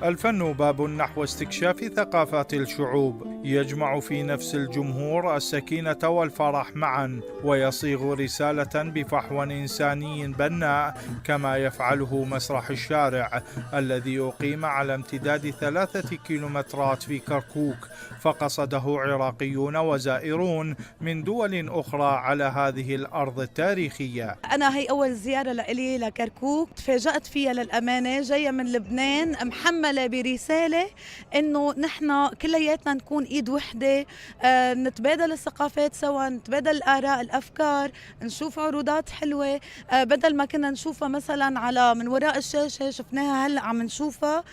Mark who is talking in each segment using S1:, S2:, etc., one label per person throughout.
S1: الفن باب نحو استكشاف ثقافات الشعوب، يجمع في نفس الجمهور السكينة والفرح معا، ويصيغ رسالة بفحوى إنساني بناء، كما يفعله مسرح الشارع الذي أقيم على امتداد 3 كيلومترات في كركوك، فقصده عراقيون وزائرون من دول أخرى على هذه الأرض التاريخية.
S2: أنا هي أول زيارة لإلي لكركوك، تفاجأت فيها للأمانة، جاية من لبنان محملة برسالة إنه نحن كلياتنا نكون إيد وحدة، نتبادل الثقافات سوا، نتبادل الآراء الأفكار، نشوف عروضات حلوة، بدل ما كنا نشوفها مثلا على من وراء الشاشة، شفناها هلأ عم نشوفها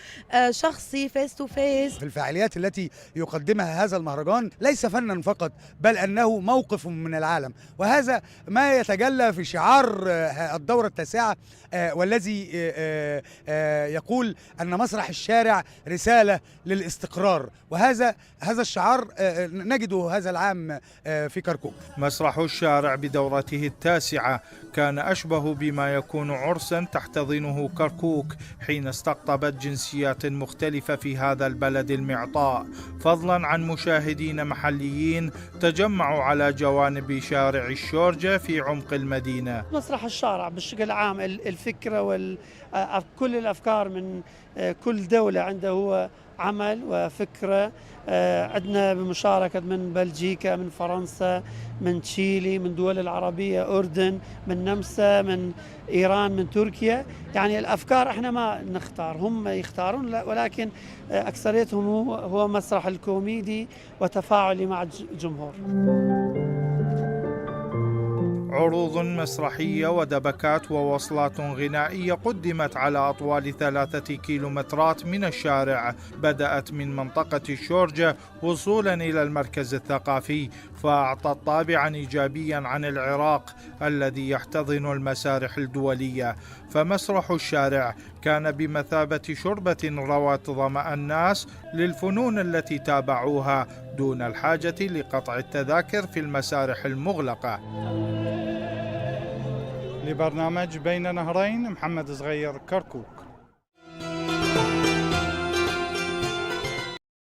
S2: شخصي فيس تو فيس.
S3: في الفعاليات التي يقدمها هذا المهرجان ليس فنا فقط، بل أنه موقف من العالم، وهذا ما يتجلى في شعار الدورة التاسعة والذي يقول أن مسرح الشارع رسالة للاستقرار، وهذا الشعار نجده هذا العام في كركوك.
S1: مسرح الشارع بدورته التاسعة كان أشبه بما يكون عرسا تحتضنه كركوك حين استقطبت جنسيات مختلفة في هذا البلد المعطاء، فضلا عن مشاهدين محليين تجمعوا على جوانب شارع الشورجة في عمق المدينة.
S4: مسرح الشارع بشكل عام الفكرة وكل الأفكار من كل دولة عنده هو عمل وفكرة، عندنا بمشاركة من بلجيكا، من فرنسا، من تشيلي، من دول العربية، أردن، من نمسا، من إيران، من تركيا. يعني الأفكار احنا ما نختار، هم يختارون، ولكن أكثريتهم هو مسرح الكوميدي وتفاعلي مع الجمهور.
S1: عروض مسرحية ودبكات ووصلات غنائية قدمت على أطوال 3 كيلومترات من الشارع، بدأت من منطقة الشورجة وصولا إلى المركز الثقافي، فأعطت طابعا إيجابيا عن العراق الذي يحتضن المسارح الدولية. فمسرح الشارع كان بمثابة شربة روت ظمأ الناس للفنون التي تابعوها دون الحاجة لقطع التذاكر في المسارح المغلقة. لبرنامج بين نهرين، محمد صغير، كركوك.